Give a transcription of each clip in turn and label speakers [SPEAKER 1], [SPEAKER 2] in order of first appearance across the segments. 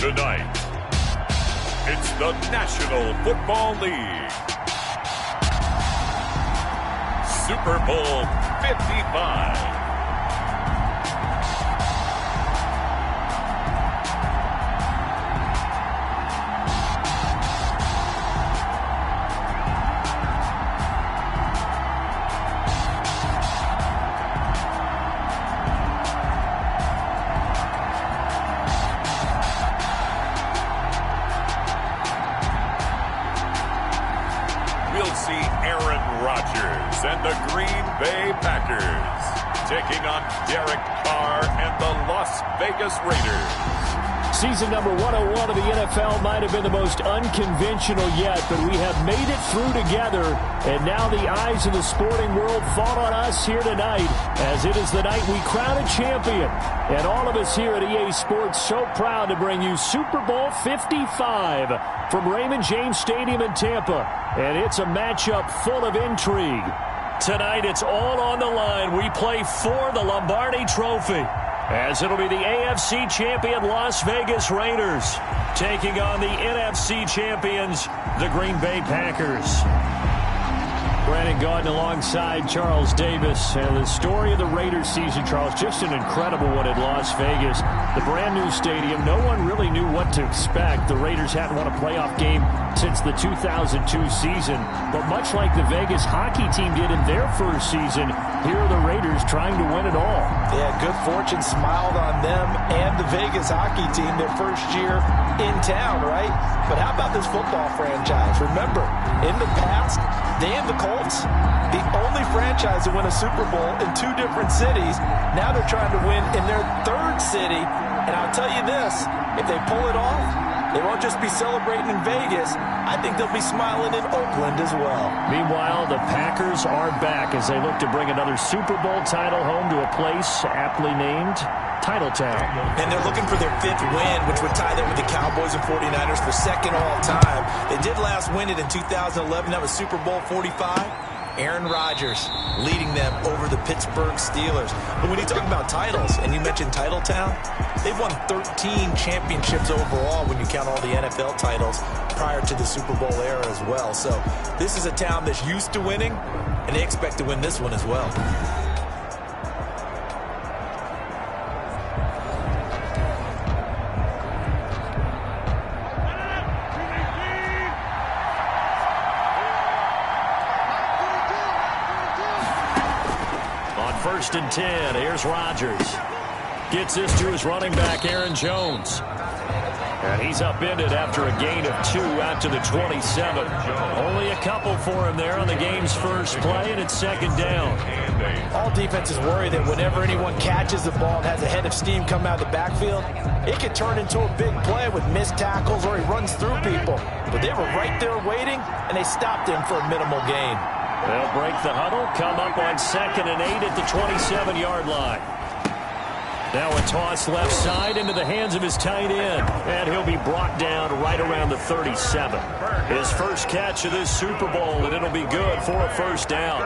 [SPEAKER 1] Tonight, it's the National Football League. Super Bowl 55. And the Green Bay Packers taking on Derek Carr and the Las Vegas Raiders.
[SPEAKER 2] Season number 101 of the NFL might have been the most unconventional yet, but we have made it through together, and now the eyes of the sporting world fall on us here tonight, as it is the night we crown a champion. And all of us here at EA Sports so proud to bring you Super Bowl 55 from Raymond James Stadium in Tampa. And it's a matchup full of intrigue. Tonight, it's all on the line. We play for the Lombardi Trophy, as it'll be the AFC champion Las Vegas Raiders taking on the NFC champions, the Green Bay Packers. Brandon Gaudin alongside Charles Davis. And the story of the Raiders season, Charles, just an incredible one at Las Vegas. The brand new stadium, no one really knew what to expect. The Raiders hadn't won a playoff game since the 2002 season. But much like the Vegas hockey team did in their first season, here are the Raiders trying to win it all.
[SPEAKER 3] Yeah, good fortune smiled on them and the Vegas hockey team their first year in town, right? But how about this football franchise? Remember, in the past, they and the Colts, the only franchise to win a Super Bowl in two different cities. Now they're trying to win in their third city. And I'll tell you this, if they pull it off, they won't just be celebrating in Vegas. I think they'll be smiling in Oakland as well.
[SPEAKER 2] Meanwhile, the Packers are back as they look to bring another Super Bowl title home to a place aptly named Titletown.
[SPEAKER 3] And they're looking for their fifth win, which would tie them with the Cowboys and 49ers for second all-time. They did last win it in 2011. That was Super Bowl 45. Aaron Rodgers leading them over the Pittsburgh Steelers. But when you talk about titles, and you mentioned Titletown, they've won 13 championships overall when you count all the NFL titles prior to the Super Bowl era as well. So this is a town that's used to winning, and they expect to win this one as well.
[SPEAKER 2] First and 10. Here's Rodgers. Gets this to his running back, Aaron Jones. And he's upended after a gain of 2 out to the 27. Only a couple for him there on the game's first play, and it's second down.
[SPEAKER 3] All defenses worry that whenever anyone catches the ball and has a head of steam come out of the backfield, it could turn into a big play with missed tackles or he runs through people. But they were right there waiting, and they stopped him for a minimal gain.
[SPEAKER 2] They'll break the huddle, come up on 2nd and 8 at the 27-yard line. Now a toss left side into the hands of his tight end, and he'll be brought down right around the 37. His first catch of this Super Bowl, and it'll be good for a first down.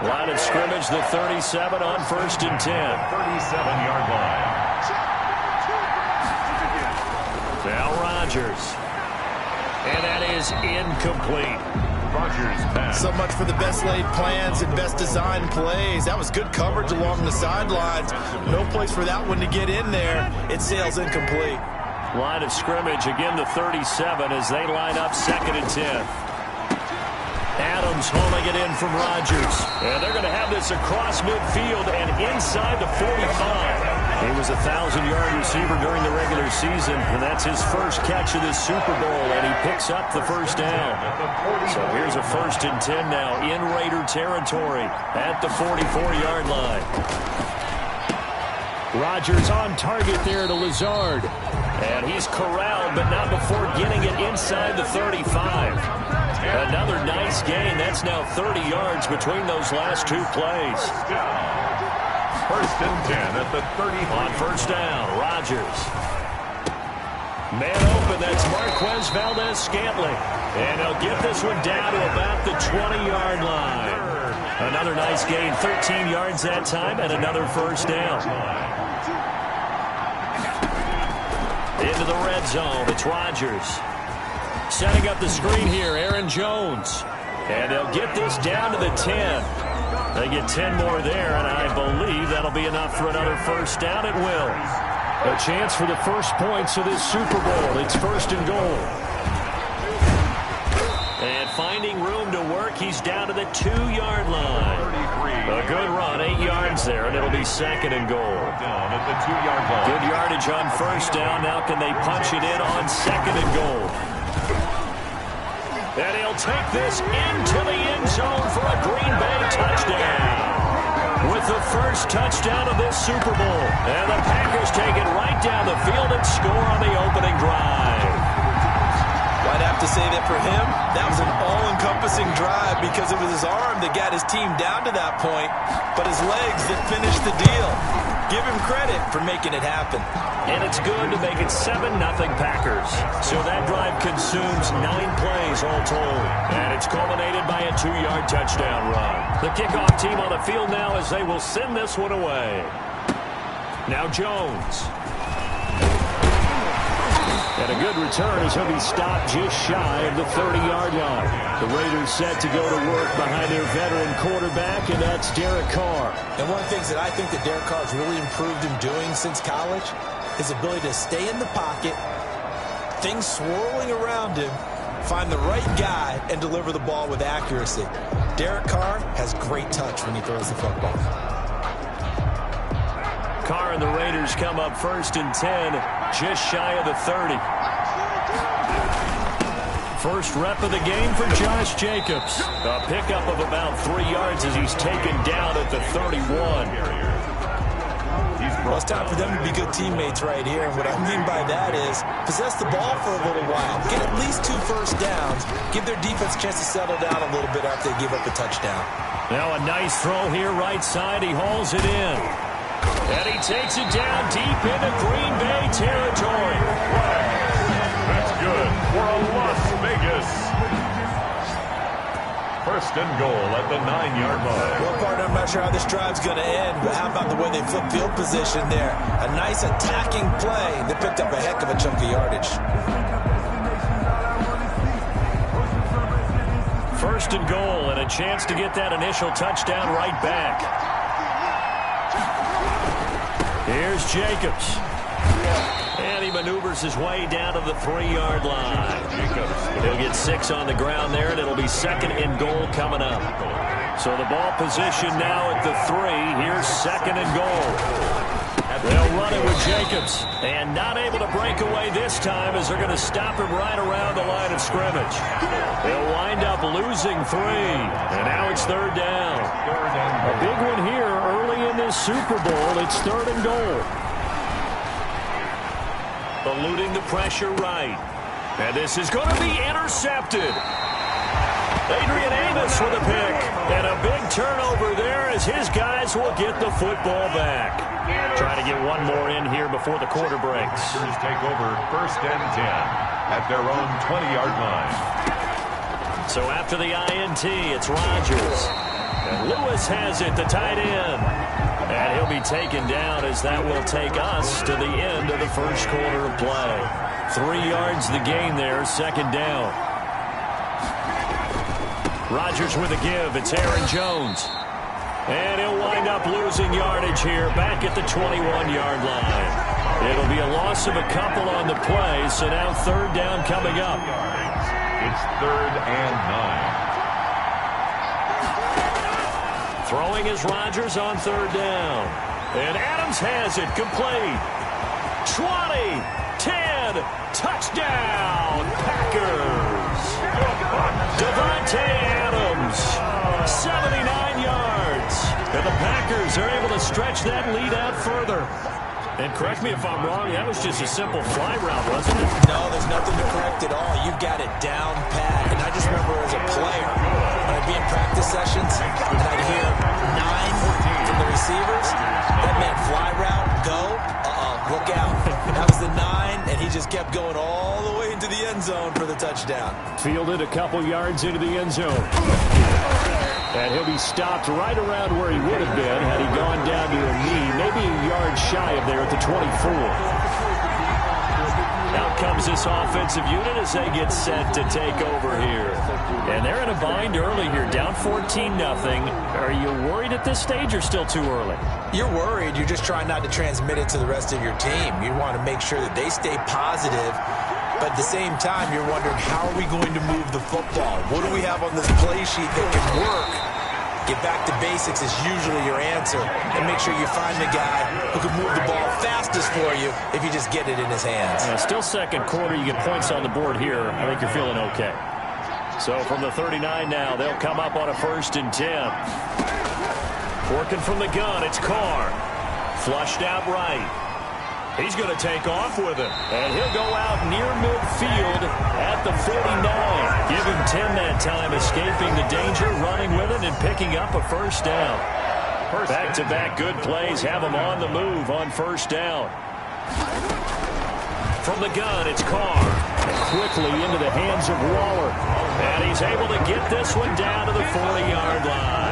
[SPEAKER 2] Line of scrimmage, the 37 on 1st and 10.
[SPEAKER 1] 37-yard line.
[SPEAKER 2] Now Rodgers. And that is incomplete.
[SPEAKER 3] So much for the best laid plans and best designed plays. That was good coverage along the sidelines. No place for that one to get in there. It sails incomplete.
[SPEAKER 2] Line of scrimmage, again the 37 as they line up 2nd and 10. Adams hauling it in from Rodgers. And they're going to have this across midfield and inside the 45. He was a 1,000-yard receiver during the regular season, and that's his first catch of this Super Bowl, and he picks up the first down. So here's a 1st and 10 now in Raider territory at the 44-yard line. Rodgers on target there to Lazard. And he's corralled, but not before getting it inside the 35. Another nice gain. That's now 30 yards between those last two plays.
[SPEAKER 1] 1st and 10 at the 30.
[SPEAKER 2] On first down, Rodgers. Man open, that's Marquez Valdez-Scantling. And he'll get this one down to about the 20-yard line. Another nice gain, 13 yards that time, and another first down. into the red zone. It's Rodgers. Setting up the screen here, Aaron Jones. And they'll get this down to the 10. They get 10 more there, and I believe that'll be enough for another first down. It will. A chance for the first points of this Super Bowl. It's first and goal. And finding room to work, he's down to the 2-yard line. A good run, 8 yards there, and it'll be second and goal.
[SPEAKER 1] Down at the 2-yard line.
[SPEAKER 2] Good yardage on first down. Now can they punch it in on second and goal? And he'll take this into the end zone for a Green Bay touchdown. With the first touchdown of this Super Bowl. And the Packers take it right down the field and score on the opening drive.
[SPEAKER 3] I'd have to say that for him, that was an all-encompassing drive because it was his arm that got his team down to that point, but his legs that finished the deal. Give him credit for making it happen.
[SPEAKER 2] And it's good to make it 7-0 Packers. So that drive consumes 9 plays all told. And it's culminated by a 2-yard touchdown run. The kickoff team on the field now as they will send this one away. Now Jones. And a good return as he'll be stopped just shy of the 30-yard line. The Raiders set to go to work behind their veteran quarterback, and that's Derek Carr.
[SPEAKER 3] And one of the things that I think that Derek Carr has really improved in doing since college, his ability to stay in the pocket, things swirling around him, find the right guy, and deliver the ball with accuracy. Derek Carr has great touch when he throws the football.
[SPEAKER 2] Carr and the Raiders come up first and 10, just shy of the 30. First rep of the game for Josh Jacobs. A pickup of about 3 yards as he's taken down at the 31.
[SPEAKER 3] Well, it's time for them to be good teammates right here. And what I mean by that is possess the ball for a little while. Get at least 2 first downs. Give their defense a chance to settle down a little bit after they give up a touchdown.
[SPEAKER 2] Now a nice throw here right side. He hauls it in. And he takes it down deep into Green Bay territory.
[SPEAKER 1] That's good for a Las Vegas. First and goal at the 9-yard line.
[SPEAKER 3] Well, partner, I'm not sure how this drive's going to end, but how about the way they flip field position there? A nice attacking play. They picked up a heck of a chunk of yardage.
[SPEAKER 2] First and goal, and a chance to get that initial touchdown right back. Here's Jacobs. And he maneuvers his way down to the 3-yard line. He'll get 6 on the ground there, and it'll be second and goal coming up. So the ball position now at the 3. Here's second and goal. They'll run it with Jacobs. And not able to break away this time as they're going to stop him right around the line of scrimmage. They'll wind up losing 3. And now it's third down. A big one here early in this Super Bowl. It's third and goal. Eluding the pressure right. And this is going to be intercepted. Adrian Amos with a pick. And a big turnover there as his guys will get the football back. Trying to get one more in here before the quarter breaks.
[SPEAKER 1] Take over first and 10 at their own 20-yard line.
[SPEAKER 2] So after the INT, it's Rodgers. And Lewis has it, the tight end. And he'll be taken down as that will take us to the end of the first quarter of play. 3 yards the gain there, second down. Rodgers with a give. It's Aaron Jones. And he'll wind up losing yardage here back at the 21-yard line. It'll be a loss of a couple on the play, so now third down coming up.
[SPEAKER 1] It's third and 9.
[SPEAKER 2] Throwing is Rodgers on third down. And Adams has it complete. 20, 10, touchdown, Packers. Devontae Adams, 79 yards. And the Packers are able to stretch that lead out further. And correct me if I'm wrong, that was just a simple fly route, wasn't it?
[SPEAKER 3] No, there's nothing to correct at all. You've got it down pat. And I just remember as a player, when I'd be in practice sessions, and I'd hear 9 from the receivers, that meant fly route, go, look out. That was the 9, and he just kept going all the way into the end zone for the touchdown.
[SPEAKER 2] Fielded a couple yards into the end zone. And he'll be stopped right around where he would have been had he gone down to a knee, maybe a yard shy of there at the 24. comes this offensive unit as they get set to take over here. And they're in a bind early here, down 14-0. Are you worried at this stage or still too early?
[SPEAKER 3] You're worried. You're just trying not to transmit it to the rest of your team. You want to make sure that they stay positive. But at the same time, you're wondering, how are we going to move the football? What do we have on this play sheet that can work? Get back to basics is usually your answer. And make sure you find the guy who can move the ball fastest for you if you just get it in his hands.
[SPEAKER 2] Still second quarter. You get points on the board here. I think you're feeling okay. So from the 39 now, they'll come up on a 1st and 10. Working from the gun, it's Carr. Flushed out right. He's going to take off with it. And he'll go out near midfield at the 49. Give him 10 that time, escaping the danger, running with it, and picking up a 1st down. Back-to-back good plays have him on the move on 1st down. From the gun, it's Carr. Quickly into the hands of Waller. And he's able to get this one down to the 40-yard line.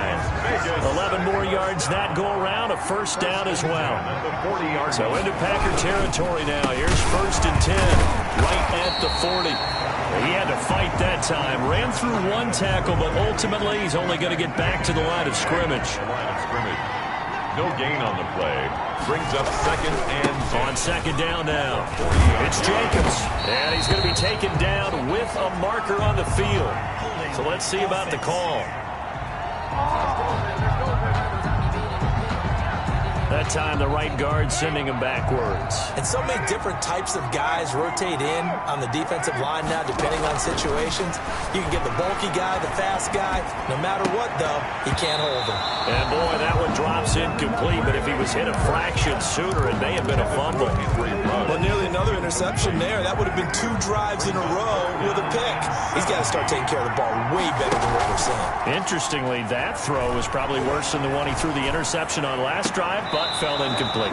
[SPEAKER 2] 11 more yards that go around, a 1st down as well. So into Packer territory now. Here's 1st and 10, right at the 40. He had to fight that time. Ran through one tackle, but ultimately he's only going to get back to the line of scrimmage.
[SPEAKER 1] No gain on the play. Brings up 2nd and 10.
[SPEAKER 2] On 2nd down now. It's Jacobs. And he's going to be taken down with a marker on the field. So let's see about the call. That time the right guard sending him backwards.
[SPEAKER 3] And so many different types of guys rotate in on the defensive line now, depending on situations. You can get the bulky guy, the fast guy. No matter what, though, he can't hold him.
[SPEAKER 2] And, boy, that one drops incomplete. But if he was hit a fraction sooner, it may have been a fumble.
[SPEAKER 3] Well, nearly another interception there. That would have been 2 drives in a row with a pick. He's got to start taking care of the ball way better than what we're seeing.
[SPEAKER 2] Interestingly, that throw was probably worse than the one he threw the interception on last drive, but fell incomplete.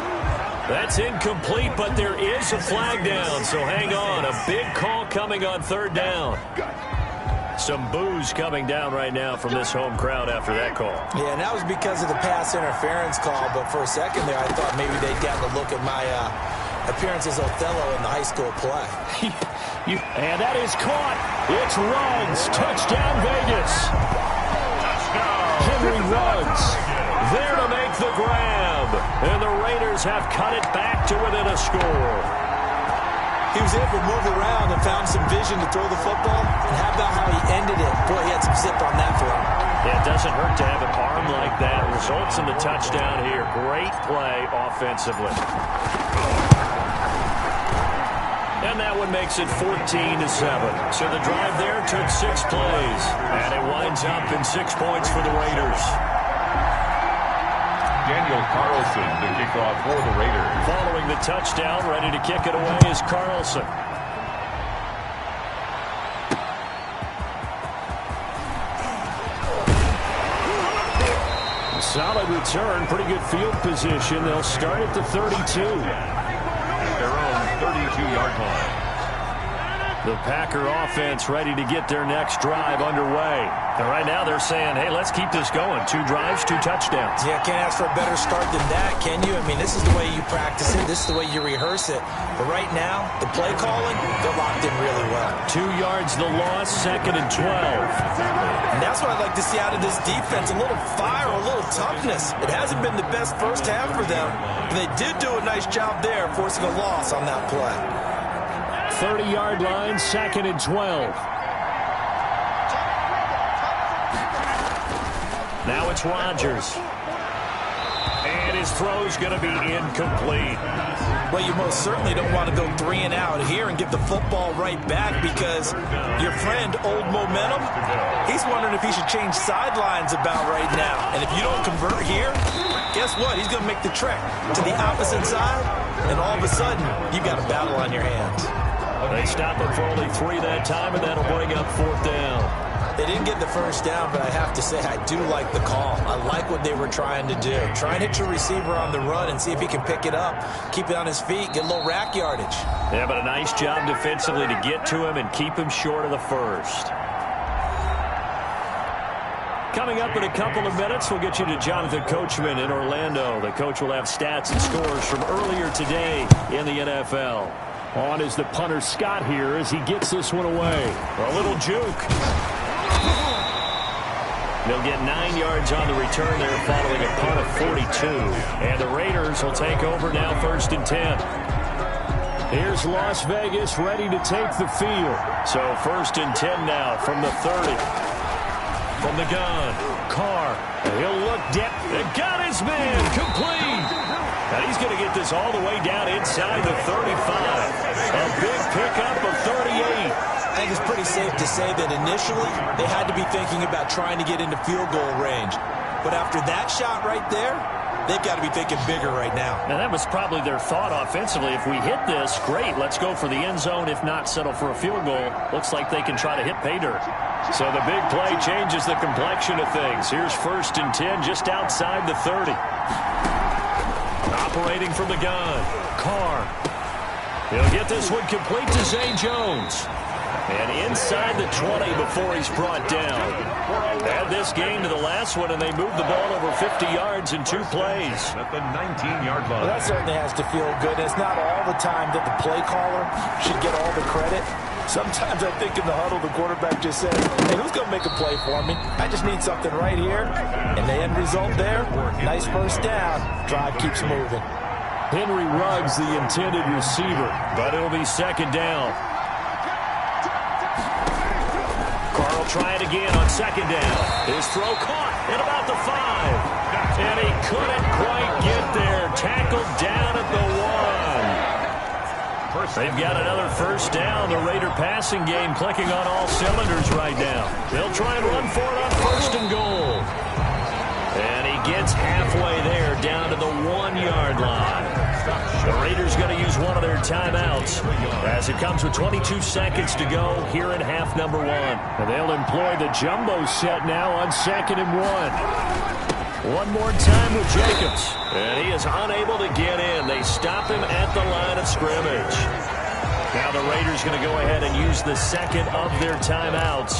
[SPEAKER 2] That's incomplete, but there is a flag down, so hang on. A big call coming on 3rd down. Some boos coming down right now from this home crowd after that call.
[SPEAKER 3] Yeah, and that was because of the pass interference call, but for a second there I thought maybe they'd gotten a look at my appearance as Othello in the high school play.
[SPEAKER 2] And that is caught. It's Ruggs. Touchdown, Vegas. Henry Ruggs there to make the grab. And the Raiders have cut it back to within a score.
[SPEAKER 3] He was able to move around and found some vision to throw the football. And how about how he ended it? Boy, he had some zip on that for him.
[SPEAKER 2] Yeah, it doesn't hurt to have an arm like that. Results in the touchdown here. Great play offensively. And that one makes it 14-7. So the drive there took 6 plays. And it winds up in 6 points for the Raiders.
[SPEAKER 1] Daniel Carlson to kick off for the Raiders.
[SPEAKER 2] Following the touchdown, ready to kick it away is Carlson. Solid return, pretty good field position. They'll start at the 32.
[SPEAKER 1] Their own 32-yard line.
[SPEAKER 2] The Packer offense ready to get their next drive underway. And right now they're saying, hey, let's keep this going. 2 drives, 2 touchdowns.
[SPEAKER 3] Yeah, can't ask for a better start than that, can you? I mean, this is the way you practice it. This is the way you rehearse it. But right now, the play calling, they're locked in really well.
[SPEAKER 2] 2 yards the loss, 2nd and 12.
[SPEAKER 3] And that's what I'd like to see out of this defense. A little fire, a little toughness. It hasn't been the best first half for them. But they did do a nice job there, forcing a loss on that play.
[SPEAKER 2] 30-yard line, 2nd and 12. Now it's Rodgers. And his throw's going to be incomplete.
[SPEAKER 3] Well, you most certainly don't want to go 3 and out here and give the football right back because your friend, Old Momentum, he's wondering if he should change sidelines about right now. And if you don't convert here, guess what? He's going to make the trek to the opposite side, and all of a sudden, you've got a battle on your hands.
[SPEAKER 2] They stop him for only 3 that time, and that'll bring up 4th down.
[SPEAKER 3] They didn't get the first down, but I have to say I do like the call. I like what they were trying to do. Try and hit your receiver on the run and see if he can pick it up, keep it on his feet, get a little rack yardage.
[SPEAKER 2] Yeah, but a nice job defensively to get to him and keep him short of the first. Coming up in a couple of minutes, we'll get you to Jonathan Coachman in Orlando. The coach will have stats and scores from earlier today in the NFL. On is the punter Scott here as he gets this one away. A little juke. They'll get 9 yards on the return there following a punt of 42. And the Raiders will take over now 1st and 10. Here's Las Vegas ready to take the field. So 1st and 10 now from the 30. From the gun, Carr. He'll look down. And got his man complete. Now he's going to get this all the way down inside the 35. A big pickup of 38.
[SPEAKER 3] I think it's pretty safe to say that initially they had to be thinking about trying to get into field goal range. But after that shot right there, they've got to be thinking bigger right now.
[SPEAKER 2] Now that was probably their thought offensively. If we hit this, great. Let's go for the end zone. If not, settle for a field goal. Looks like they can try to hit pay dirt. So the big play changes the complexion of things. Here's 1st and 10 just outside the 30. Operating from the gun, Carr. He'll get this one complete to Zay Jones. And inside the 20 before he's brought down. Add this game to the last one, and they moved the ball over 50 yards in 2 plays.
[SPEAKER 1] At the 19-yard line.
[SPEAKER 3] Well, that certainly has to feel good. It's not all the time that the play caller should get all the credit. Sometimes I think in the huddle, the quarterback just says, hey, who's going to make a play for me? I just need something right here. And the end result there, nice first down. Drive keeps moving.
[SPEAKER 2] Henry Ruggs, the intended receiver, but it'll be 2nd down. Carr will try it again on 2nd down. His throw caught at about the 5. And he couldn't quite get there. Tackled down at the 1. They've got another 1st down. The Raider passing game clicking on all cylinders right now. They'll try and run for it on 1st and goal. And he gets halfway there down to the 1-yard line. The Raiders going to use one of their timeouts as it comes with 22 seconds to go here in half number 1. And they'll employ the jumbo set now on 2nd and 1. One more time with Jacobs. And he is unable to get in. They stop him at the line of scrimmage. Now the Raiders going to go ahead and use the 2nd of their timeouts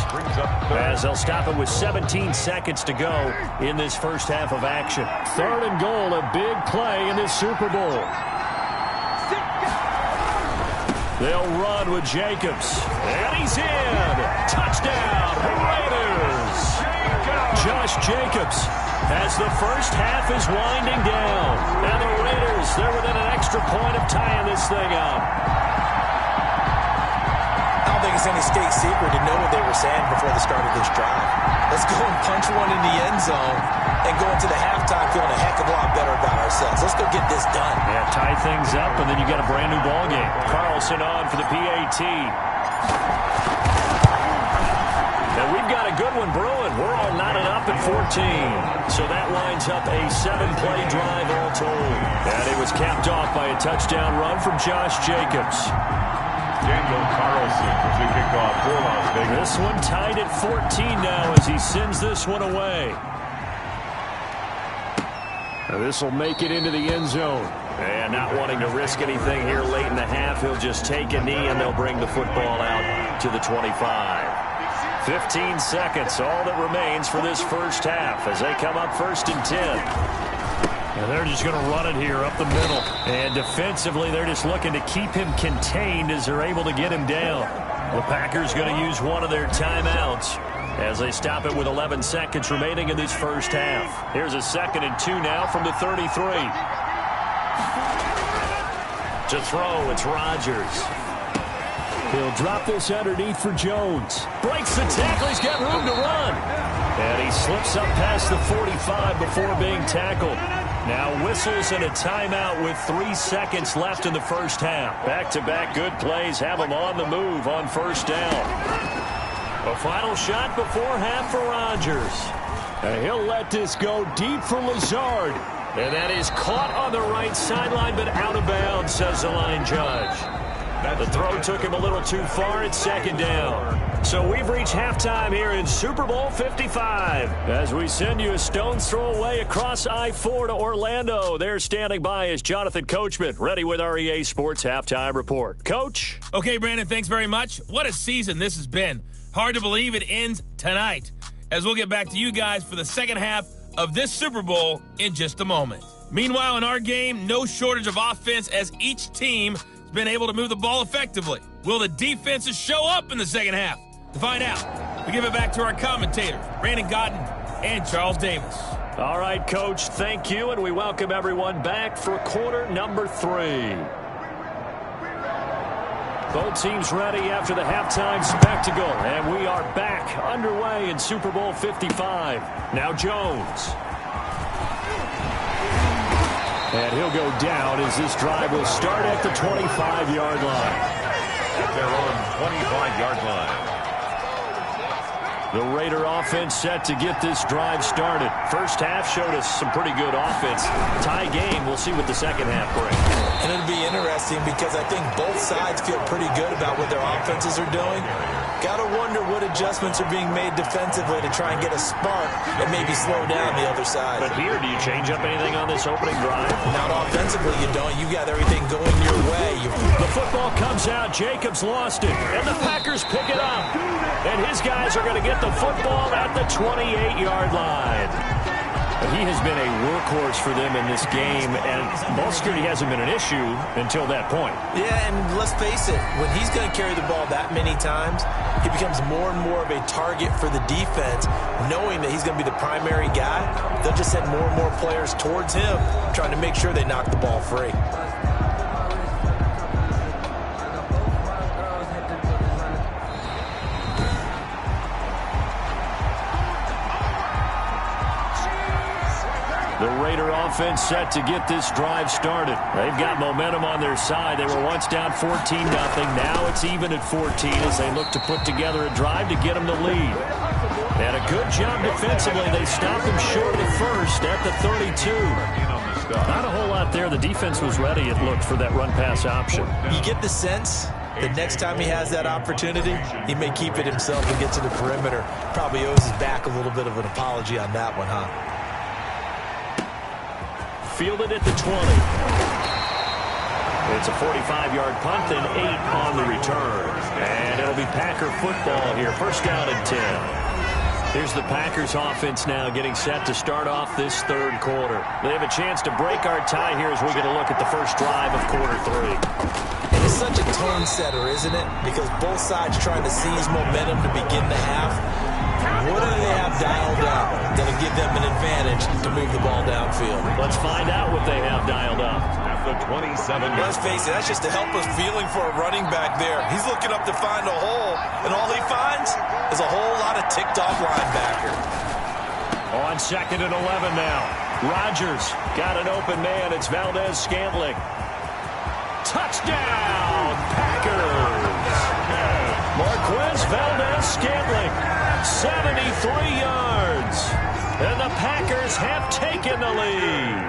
[SPEAKER 2] as they'll stop him with 17 seconds to go in this first half of action. 3rd and goal, a big play in this Super Bowl. They'll run with Jacobs. And he's in. Touchdown, Raiders. Josh Jacobs as the first half is winding down. Now the Raiders, they're within an extra point of tying this thing up.
[SPEAKER 3] I don't think it's any state secret to know what they were saying before the start of this drive. Let's go and punch one in the end zone and go into the halftime feeling a heck of a lot better about ourselves. Let's go get this done.
[SPEAKER 2] Yeah, tie things up, and then you got a brand new ball game. Carlson on for the PAT. And we've got a good one brewing. We're all knotted up at 14. So that lines up a 7-play drive all told. And it was capped off by a touchdown run from Josh Jacobs.
[SPEAKER 1] Daniel Carlson as we kick off for Las Vegas.
[SPEAKER 2] This one tied at 14 now as he sends this one away. Now this will make it into the end zone. And not wanting to risk anything here late in the half, he'll just take a knee and they'll bring the football out to the 25. 15 seconds, all that remains for this first half as they come up 1st and 10. And they're just going to run it here up the middle. And defensively, they're just looking to keep him contained as they're able to get him down. The Packers going to use one of their timeouts as they stop it with 11 seconds remaining in this first half. Here's a 2nd and 2 now from the 33. To throw, it's Rodgers. He'll drop this underneath for Jones. Breaks the tackle. He's got room to run. And he slips up past the 45 before being tackled. Now whistles and a timeout with 3 seconds left in the first half. Back-to-back good plays have him on the move on 1st down. A final shot before half for Rodgers. And he'll let this go deep for Lazard. And that is caught on the right sideline, but out of bounds, says the line judge. The throw took him a little too far. It's 2nd down. So we've reached halftime here in Super Bowl 55. As we send you a stone's throw away across I-4 to Orlando. There standing by is Jonathan Coachman, ready with our EA Sports Halftime Report. Coach?
[SPEAKER 4] Okay, Brandon, thanks very much. What a season this has been. Hard to believe it ends tonight. As we'll get back to you guys for the second half of this Super Bowl in just a moment. Meanwhile, in our game, no shortage of offense as each team has been able to move the ball effectively. Will the defenses show up in the second half? To find out, we give it back to our commentators, Brandon Gotten and Charles Davis.
[SPEAKER 2] All right, Coach, thank you, and we welcome everyone back for quarter number 3. Both teams ready after the halftime spectacle, and we are back underway in Super Bowl 55. Now Jones. And he'll go down as this drive will start at the 25-yard line.
[SPEAKER 1] At their own 25-yard line.
[SPEAKER 2] The Raider offense set to get this drive started. First half showed us some pretty good offense. Tie game. We'll see what the second half brings.
[SPEAKER 3] And it'll be interesting because I think both sides feel pretty good about what their offenses are doing. Got to wonder what adjustments are being made defensively to try and get a spark and maybe slow down the other side.
[SPEAKER 2] But here, do you change up anything on this opening drive?
[SPEAKER 3] Not offensively, you don't. You got everything going your way.
[SPEAKER 2] The football comes out. Jacobs lost it. And the Packers pick it up. And his guys are going to get the football at the 28-yard line. He has been a workhorse for them in this game, and ball security hasn't been an issue until that point.
[SPEAKER 3] Yeah, and let's face it, when he's going to carry the ball that many times, he becomes more and more of a target for the defense, knowing that he's going to be the primary guy. They'll just send more and more players towards him, trying to make sure they knock the ball free.
[SPEAKER 2] The Raider offense set to get this drive started. They've got momentum on their side. They were once down 14-0. Now it's even at 14 as they look to put together a drive to get them to lead. And a good job defensively. They stopped them short of the first at the 32. Not a whole lot there. The defense was ready, it looked, for that run-pass option.
[SPEAKER 3] You get the sense that next time he has that opportunity, he may keep it himself and get to the perimeter. Probably owes his back a little bit of an apology on that one, huh?
[SPEAKER 2] Fielded at the 20. It's a 45-yard punt and 8 on the return. And it'll be Packer football here. First down and 10. Here's the Packers offense now getting set to start off this third quarter. They have a chance to break our tie here as we get a look at the first drive of quarter 3.
[SPEAKER 3] And it's such a tone setter, isn't it? Because both sides trying to seize momentum to begin the half. What do they have dialed up that'll give them an advantage to move the ball downfield?
[SPEAKER 2] Let's find out what they have dialed up.
[SPEAKER 1] At the 27.
[SPEAKER 3] Let's face it, that's just a helpless feeling for a running back there. He's looking up to find a hole, and all he finds is a whole lot of ticked-off linebacker.
[SPEAKER 2] On second and 11 now. Rodgers got an open man. It's Valdez-Scantling. Touchdown, Packers! Marquez Valdez-Scantling, 73 yards. And the Packers have taken the lead.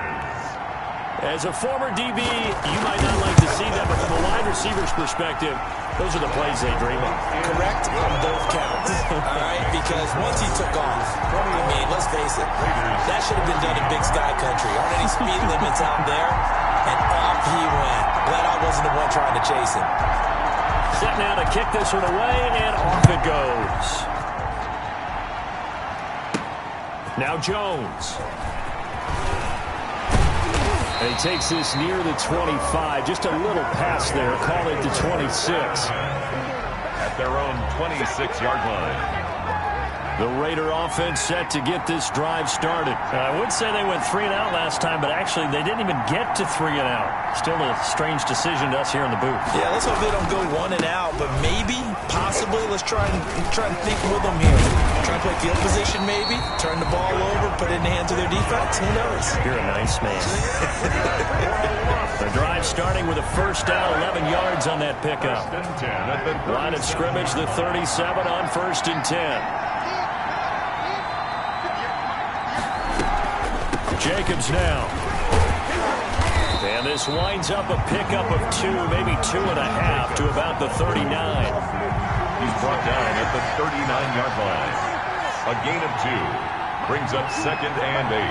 [SPEAKER 2] As a former DB, you might not like to see that, but from a wide receiver's perspective, those are the plays they dream of.
[SPEAKER 3] Correct on both counts. All right, because once he took off, I mean, let's face it, that should have been done in Big Sky Country. Aren't any speed limits out there? And off he went. Glad I wasn't the one trying to chase him.
[SPEAKER 2] Set now to kick this one away, and off it goes. Now Jones. And he takes this near the 25. Just a little pass there. Call it the 26.
[SPEAKER 1] At their own 26-yard line.
[SPEAKER 2] The Raider offense set to get this drive started. I would say they went 3 and out last time, but actually they didn't even get to 3 and out. Still a strange decision to us here in the booth.
[SPEAKER 3] Yeah, let's hope they don't go 1 and out, but maybe, possibly, let's try and think with them here. Try and play field position maybe, turn the ball over, put it in the hands of their defense. Who knows?
[SPEAKER 2] You're a nice man. The drive starting with a first down, 11 yards on that pickup. Line of scrimmage, the 37 on 1st and 10. Jacobs now. And this winds up a pickup of 2, maybe 2.5 to about the 39.
[SPEAKER 1] He's brought down at the 39-yard line. A gain of 2 brings up 2nd and 8.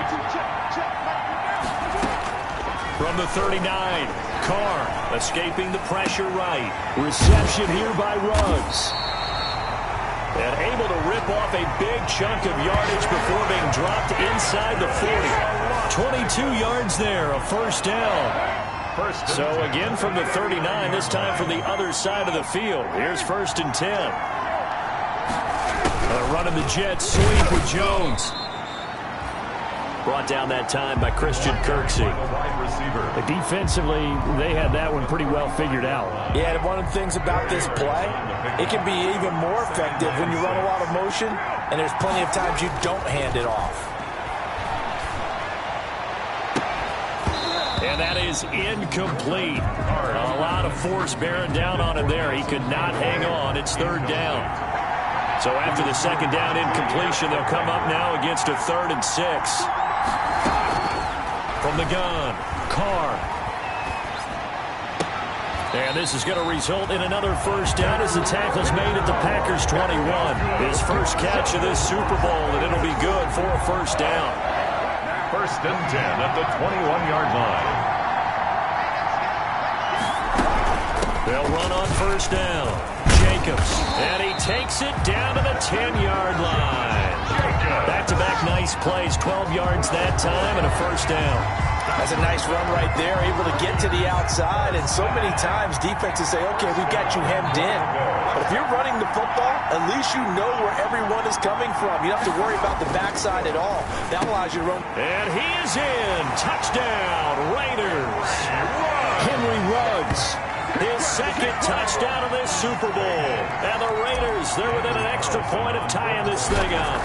[SPEAKER 2] From the 39, Carr escaping the pressure right. Reception here by Ruggs. And able to rip off a big chunk of yardage before being dropped inside the 40. 22 yards there, a first down. So again from the 39, this time from the other side of the field. Here's 1st and 10. Running the jet sweep with Jones. Brought down that time by Christian Kirksey. Defensively, they had that one pretty well figured out.
[SPEAKER 3] Yeah, and one of the things about this play, it can be even more effective when you run a lot of motion, and there's plenty of times you don't hand it off.
[SPEAKER 2] And that is incomplete. A lot of force bearing down on him there. He could not hang on. It's 3rd down. So after the 2nd down incompletion, they'll come up now against a 3rd and 6. From the gun, Carr. And this is going to result in another 1st down as the tackle's made at the Packers' 21. His first catch of this Super Bowl, and it'll be good for a 1st down.
[SPEAKER 1] 1st and 10 at the 21-yard line.
[SPEAKER 2] They'll run on 1st down. Jacobs, and he takes it down to the 10-yard line. Back-to-back nice plays, 12 yards that time, and a 1st down.
[SPEAKER 3] That's a nice run right there, able to get to the outside, and so many times defenses say, okay, we've got you hemmed in. But if you're running the football, at least you know where everyone is coming from. You don't have to worry about the backside at all. That allows you to run.
[SPEAKER 2] And he is in. Touchdown, Raiders. Henry Ruggs. His 2nd touchdown of this Super Bowl. And the Raiders, they're within an extra point of tying this thing up.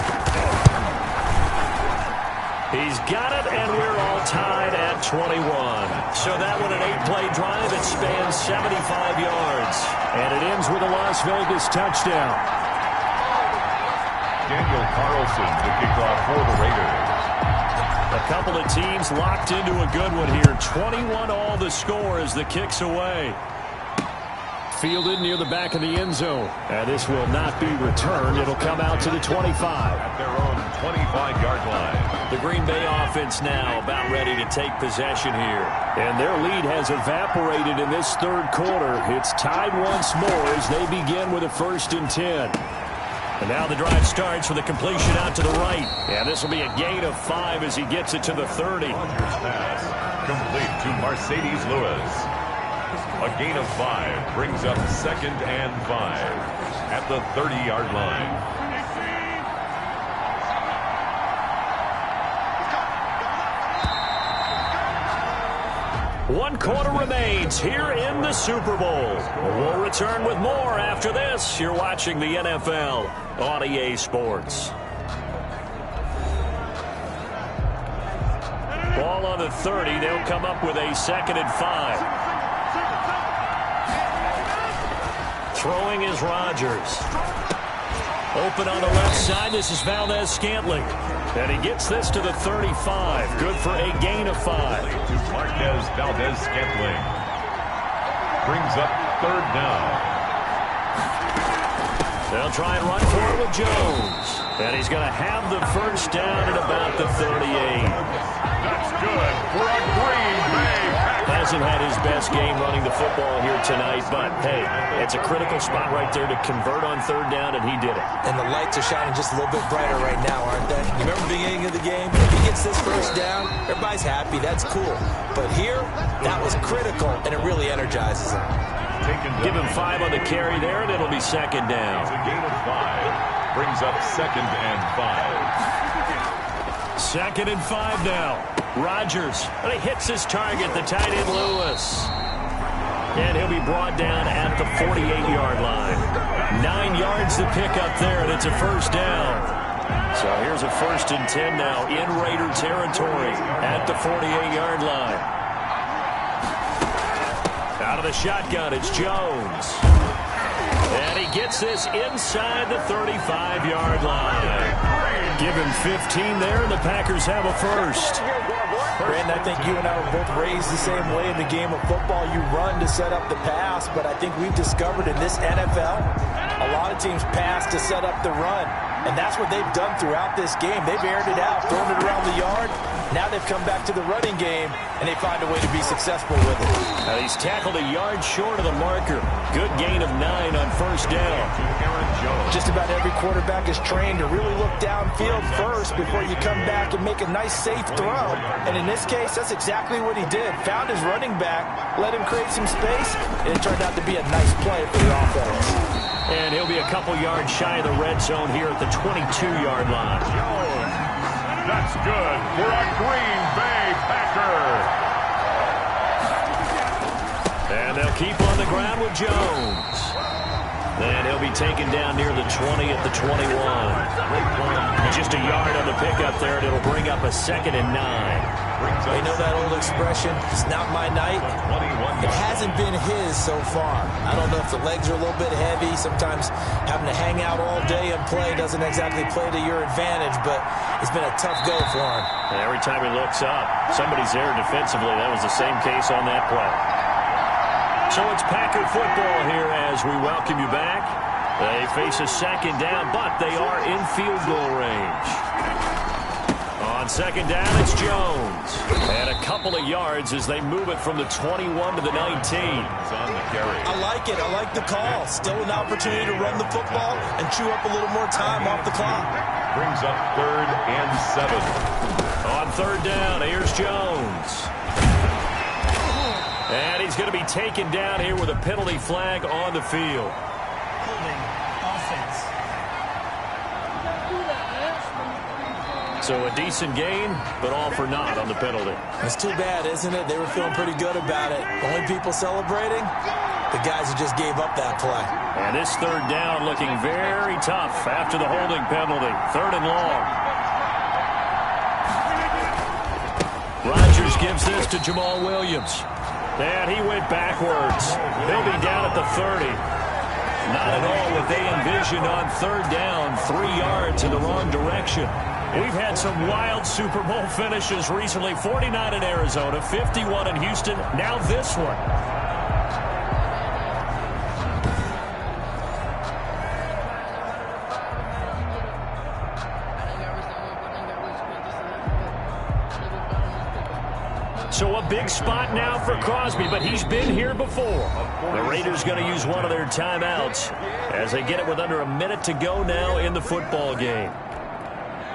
[SPEAKER 2] He's got it, and we're all tied at 21. So that one, an 8-play drive that spans 75 yards. And it ends with a Las Vegas touchdown.
[SPEAKER 1] Daniel Carlson, the kickoff for the Raiders.
[SPEAKER 2] A couple of teams locked into a good one here. 21 all the score as the kick's away. Fielded near the back of the end zone. And this will not be returned. It'll come out to the 25.
[SPEAKER 1] At their own 25-yard line.
[SPEAKER 2] The Green Bay offense now about ready to take possession here. And their lead has evaporated in this 3rd quarter. It's tied once more as they begin with a 1st and 10. And now the drive starts with a completion out to the right. And this will be a gain of 5 as he gets it to the 30.
[SPEAKER 1] Rodgers pass complete to Mercedes Lewis. A gain of 5 brings up 2nd and 5 at the 30-yard line.
[SPEAKER 2] One quarter remains here in the Super Bowl. We'll return with more after this. You're watching the NFL on EA Sports. Ball on the 30. They'll come up with a 2nd and 5. Throwing is Rodgers. Open on the left side. This is Valdez-Scantling. And he gets this to the 35. Good for a gain of 5.
[SPEAKER 1] To Marquez Valdez-Scantling. Brings up 3rd down.
[SPEAKER 2] They'll try and run for it with Jones. And he's going to have the 1st down at about the 38.
[SPEAKER 1] That's good for a Green Bay Packers.
[SPEAKER 2] Hasn't had his best game running the football here tonight, but hey, it's a critical spot right there to convert on 3rd down, and he did it.
[SPEAKER 3] And the lights are shining just a little bit brighter right now, aren't they? You remember the beginning of the game? If he gets this 1st down, everybody's happy. That's cool. But here, that was critical, and it really energizes him.
[SPEAKER 2] Give him 5 on the carry there, and it'll be 2nd down.
[SPEAKER 1] It's a gain of 5. Brings up 2nd and 5.
[SPEAKER 2] 2nd and 5 now. Rodgers, and he hits his target, the tight end Lewis. And he'll be brought down at the 48-yard line. 9 yards to pick up there, and it's a 1st down. So here's a 1st and 10 now in Raider territory at the 48-yard line. Out of the shotgun, it's Jones. And he gets this inside the 35-yard line. Give him 15 there, and the Packers have a 1st.
[SPEAKER 3] Brandon, I think you and I were both raised the same way in the game of football. You run to set up the pass, but I think we've discovered in this NFL, a lot of teams pass to set up the run. And that's what they've done throughout this game. They've aired it out, thrown it around the yard. Now they've come back to the running game, and they find a way to be successful with it.
[SPEAKER 2] Now he's tackled a yard short of the marker. Good gain of 9 on 1st down.
[SPEAKER 1] Aaron Jones.
[SPEAKER 3] Just about every quarterback is trained to really look downfield first before you come back and make a nice, safe throw. And in this case, that's exactly what he did. Found his running back, let him create some space, and it turned out to be a nice play for the offense.
[SPEAKER 2] And he'll be a couple yards shy of the red zone here at the 22-yard line.
[SPEAKER 1] That's good for a Green Bay Packer.
[SPEAKER 2] And they'll keep on the ground with Jones. And he'll be taken down near the 20 at the 21. Just a yard on the pickup there, and it'll bring up a 2nd and 9.
[SPEAKER 3] They know that old expression, it's not my night. It hasn't been his so far. I don't know if the legs are a little bit heavy. Sometimes having to hang out all day and play doesn't exactly play to your advantage, but it's been a tough go for him.
[SPEAKER 2] And every time he looks up, somebody's there defensively. That was the same case on that play. So it's Packer football here as we welcome you back. They face a 2nd down, but they are in field goal range. On 2nd down, it's Jones. And a couple of yards as they move it from the 21 to the 19.
[SPEAKER 3] I like it. I like the call. Still an opportunity to run the football and chew up a little more time off the clock.
[SPEAKER 1] Brings up 3rd and 7.
[SPEAKER 2] On 3rd down, here's Jones. And he's going to be taken down here with a penalty flag on the field.
[SPEAKER 5] Holding offense.
[SPEAKER 2] So a decent gain, but all for naught on the penalty.
[SPEAKER 3] It's too bad, isn't it? They were feeling pretty good about it. Only people celebrating, the guys who just gave up that play.
[SPEAKER 2] And this 3rd down looking very tough after the holding penalty. 3rd and long. Rodgers gives this to Jamal Williams. And he went backwards. He'll be down at the 30. Not at all what they envisioned on 3rd down. 3 yards in the wrong direction. We've had some wild Super Bowl finishes recently. 49 in Arizona, 51 in Houston, now this one. So a big spot now for Crosby, but he's been here before. The Raiders going to use one of their timeouts as they get it with under a minute to go now in the football game.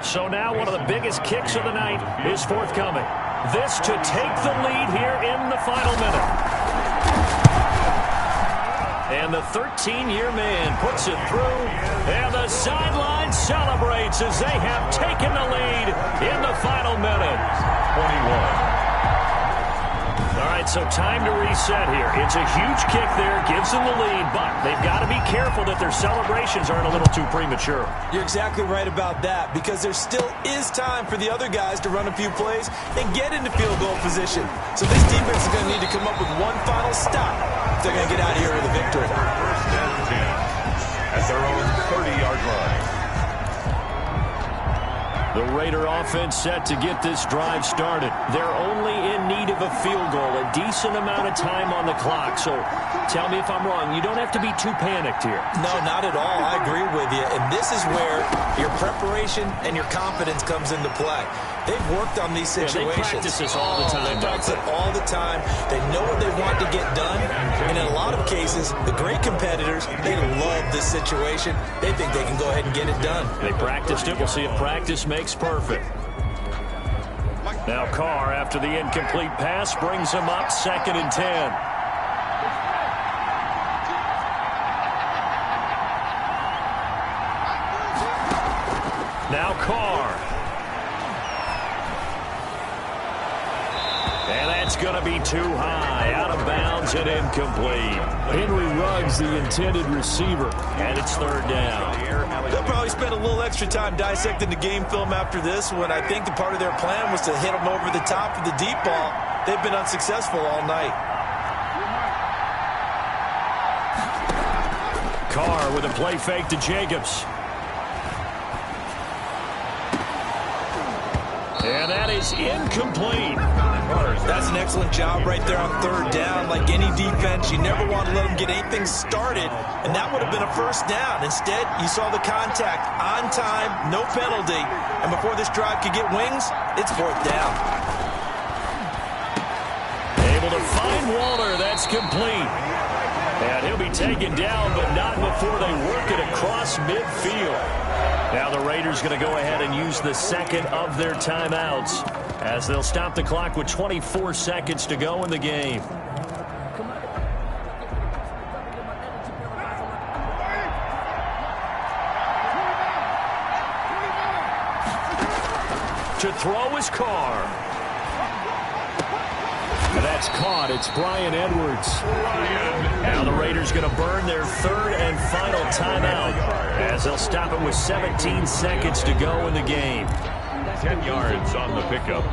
[SPEAKER 2] So now one of the biggest kicks of the night is forthcoming. This to take the lead here in the final minute. And the 13-year man puts it through, and the sideline celebrates as they have taken the lead in the final minute.
[SPEAKER 1] 21.
[SPEAKER 2] All right, so time to reset here. It's a huge kick there, gives them the lead, but they've got to be careful that their celebrations aren't a little too premature.
[SPEAKER 3] You're exactly right about that, because there still is time for the other guys to run a few plays and get into field goal position. So this defense is going to need to come up with one final stop if they're going to get out of here with a victory.
[SPEAKER 1] 1st and 10 at their own 30-yard line.
[SPEAKER 2] The Raider offense set to get this drive started. They're only in need of a field goal, a decent amount of time on the clock. So tell me if I'm wrong. You don't have to be too panicked here.
[SPEAKER 3] No, not at all. I agree with you. And this is where your preparation and your confidence comes into play. They've worked on these situations.
[SPEAKER 2] Yeah, they practice this all the time.
[SPEAKER 3] They practice it all the time. They know what they want to get done. And in a lot of cases, the great competitors, they love this situation. They think they can go ahead and get it done.
[SPEAKER 2] They practiced it. We'll see if practice makes perfect. Now Carr, after the incomplete pass, brings him up 2nd and 10. Now Carr. And that's going to be too high. Out of bounds and incomplete. Henry Ruggs, the intended receiver. And it's 3rd down.
[SPEAKER 3] They'll probably spend a little extra time dissecting the game film after this one. I think the part of their plan was to hit them over the top of the deep ball. They've been unsuccessful all night.
[SPEAKER 2] Carr with a play fake to Jacobs. And that is incomplete.
[SPEAKER 3] That's an excellent job right there on 3rd down. Like any defense, you never want to let them get anything started, and that would have been a 1st down. Instead, you saw the contact on time, no penalty, and before this drive could get wings, it's 4th down.
[SPEAKER 2] Able to find Walter. That's complete. And he'll be taken down, but not before they work it across midfield. Now the Raiders going to go ahead and use the second of their timeouts as they'll stop the clock with 24 seconds to go in the game. To throw is Carr. That's caught. It's Bryan Edwards. Now the Raiders going to burn their third and final timeout as they'll stop it with 17 seconds to go in the game.
[SPEAKER 1] 10 yards on the pickup.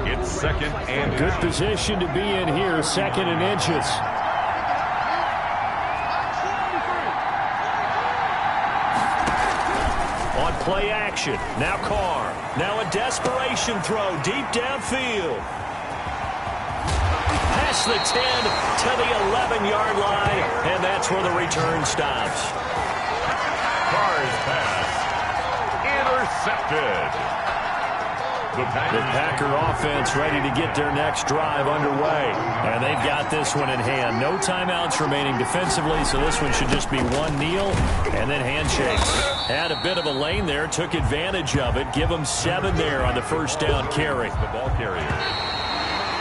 [SPEAKER 1] It's second and
[SPEAKER 2] good position to be in here, second and inches. On play action. Now Carr. Now a desperation throw deep downfield. Past the 10 to the 11-yard line, and that's where the return stops.
[SPEAKER 1] Carr's pass intercepted. The
[SPEAKER 2] Packer offense ready to get their next drive underway. And they've got this one in hand. No timeouts remaining defensively, so this one should just be one kneel and then handshakes. Had a bit of a lane there, took advantage of it. Give them 7 there on the first down carry.
[SPEAKER 1] The ball carrier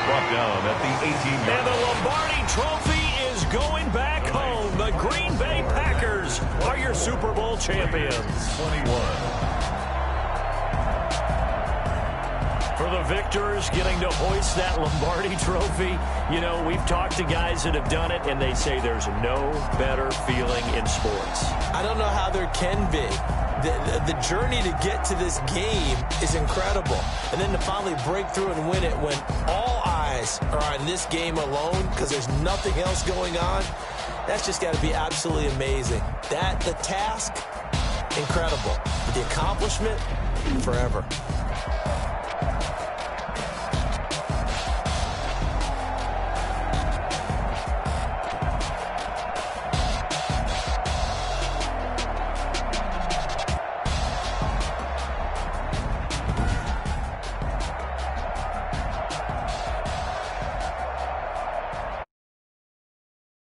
[SPEAKER 1] brought down at the 18-yard line.
[SPEAKER 2] And the Lombardi Trophy is going back home. The Green Bay Packers are your Super Bowl champions.
[SPEAKER 1] 21.
[SPEAKER 2] For the victors getting to hoist that Lombardi Trophy, you know, we've talked to guys that have done it, and they say there's no better feeling in sports.
[SPEAKER 3] I don't know how there can be. The journey to get to this game is incredible. And then to finally break through and win it when all eyes are on this game alone because there's nothing else going on, that's just got to be absolutely amazing. The task, incredible. The accomplishment, forever.